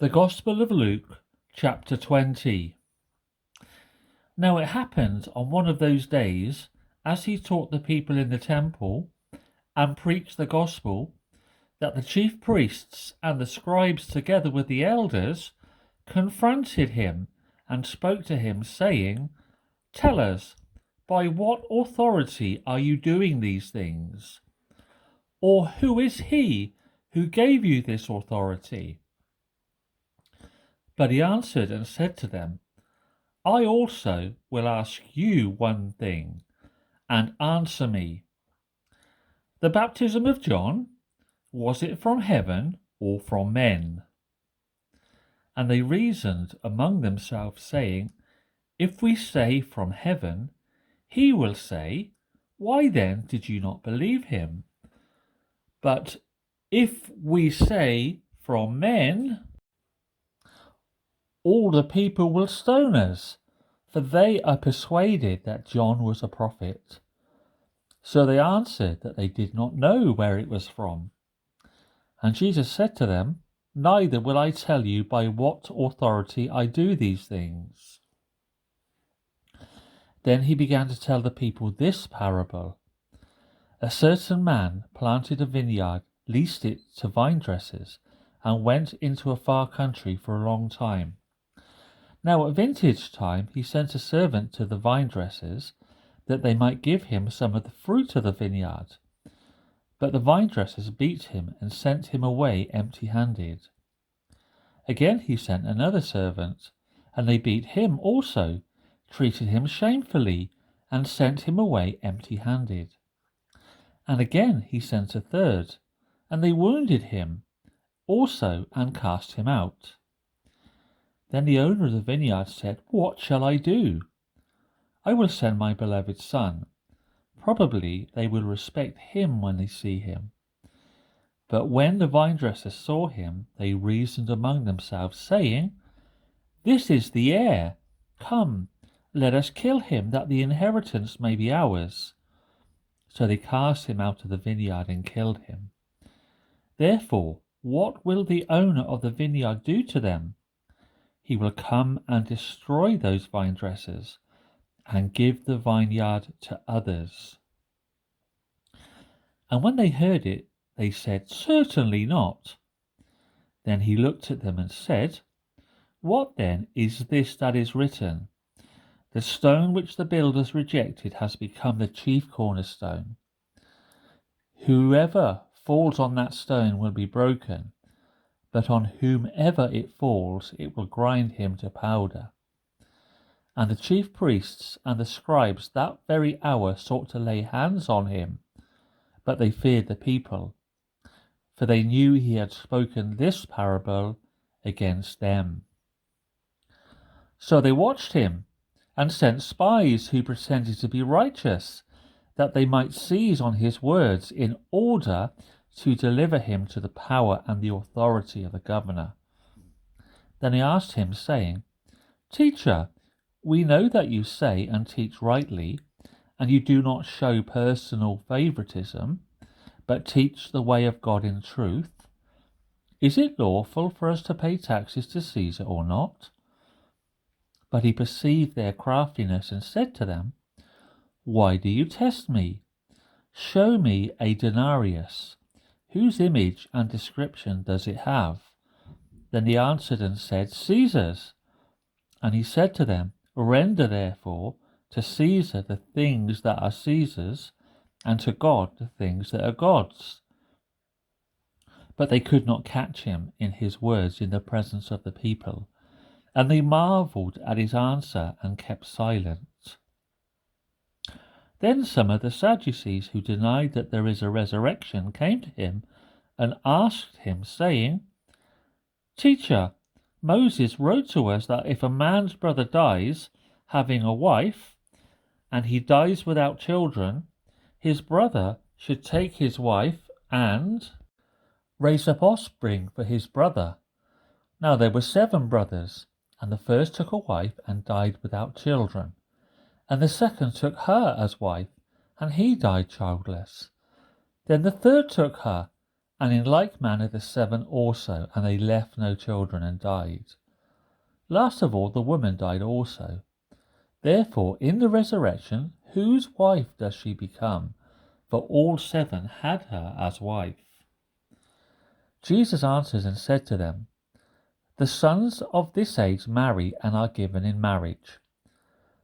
The Gospel of Luke, chapter 20. Now it happened on one of those days, as he taught the people in the temple and preached the gospel, that the chief priests and the scribes, together with the elders, confronted him and spoke to him, saying, "Tell us, by what authority are you doing these things? Or who is he who gave you this authority?" But he answered and said to them, "I also will ask you one thing, and answer me. The baptism of John, was it from heaven or from men?" And they reasoned among themselves, saying, "If we say from heaven, he will say, why then did you not believe him? But if we say from men, all the people will stone us, for they are persuaded that John was a prophet." So they answered that they did not know where it was from. And Jesus said to them, "Neither will I tell you by what authority I do these things." Then he began to tell the people this parable. A certain man planted a vineyard, leased it to vinedressers, and went into a far country for a long time. Now at vintage time he sent a servant to the vinedressers, that they might give him some of the fruit of the vineyard. But the vinedressers beat him and sent him away empty-handed. Again he sent another servant, and they beat him also, treated him shamefully, and sent him away empty-handed. And again he sent a third, and they wounded him also and cast him out. Then the owner of the vineyard said, "What shall I do? I will send my beloved son. Probably they will respect him when they see him." But when the vinedressers saw him, they reasoned among themselves, saying, "This is the heir. Come, let us kill him, that the inheritance may be ours." So they cast him out of the vineyard and killed him. Therefore, what will the owner of the vineyard do to them? He will come and destroy those vinedressers and give the vineyard to others. And when they heard it, they said, "Certainly not." Then he looked at them and said, "What then is this that is written? The stone which the builders rejected has become the chief cornerstone. Whoever falls on that stone will be broken, but on whomever it falls, it will grind him to powder." And the chief priests and the scribes that very hour sought to lay hands on him, but they feared the people, for they knew he had spoken this parable against them. So they watched him and sent spies who pretended to be righteous, that they might seize on his words in order to deliver him to the power and the authority of the governor. Then they asked him, saying, "Teacher, we know that you say and teach rightly, and you do not show personal favoritism, but teach the way of God in truth. Is it lawful for us to pay taxes to Caesar or not?" But he perceived their craftiness and said to them, "Why do you test me? Show me a denarius. Whose image and description does it have?" Then they answered and said, "Caesar's." And he said to them, "Render therefore to Caesar the things that are Caesar's, and to God the things that are God's." But they could not catch him in his words in the presence of the people, and they marveled at his answer and kept silent. Then some of the Sadducees, who denied that there is a resurrection, came to him and asked him, saying, "Teacher, Moses wrote to us that if a man's brother dies, having a wife, and he dies without children, his brother should take his wife and raise up offspring for his brother. Now there were 7 brothers, and the first took a wife and died without children. And the second took her as wife, and he died childless. Then the third took her, And in like manner the 7 also, and they left no children and died. Last of all the woman died also. Therefore in the resurrection whose wife does she become? For all 7 had her as wife. Jesus answered and said to them, the sons of this age marry and are given in marriage.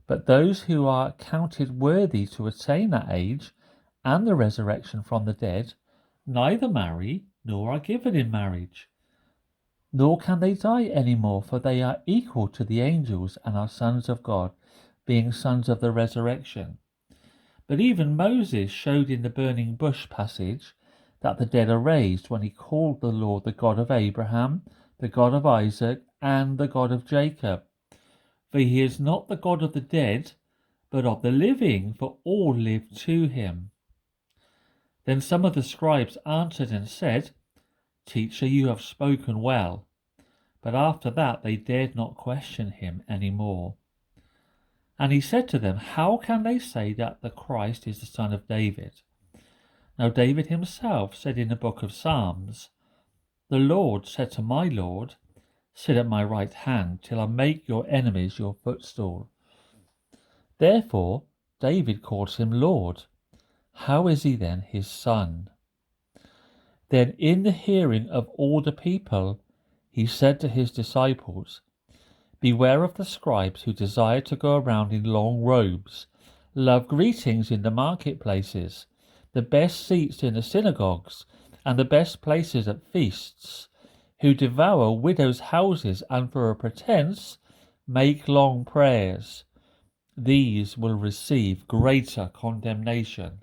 But those who are counted worthy to attain that age and the resurrection from the dead neither marry nor are given in marriage. Nor can they die any more, for they are equal to the angels and are sons of God, being sons of the resurrection. But even Moses showed in the burning bush passage that the dead are raised when he called the Lord the God of Abraham, the God of Isaac, and the God of Jacob. For he is not the God of the dead, but of the living, for all live to him. Then some of the scribes answered and said, Teacher, you have spoken well. But after that they dared not question him any more. And he said to them, how can they say that the Christ is the son of David? Now David himself said in the book of Psalms, the Lord said to my Lord, sit at my right hand till I make your enemies your footstool. Therefore David calls him Lord. How is he then his son? Then in the hearing of all the people, he said to his disciples, beware of the scribes who desire to go around in long robes, love greetings in the marketplaces, the best seats in the synagogues, and the best places at feasts, who devour widows' houses and for a pretense make long prayers. These will receive greater condemnation.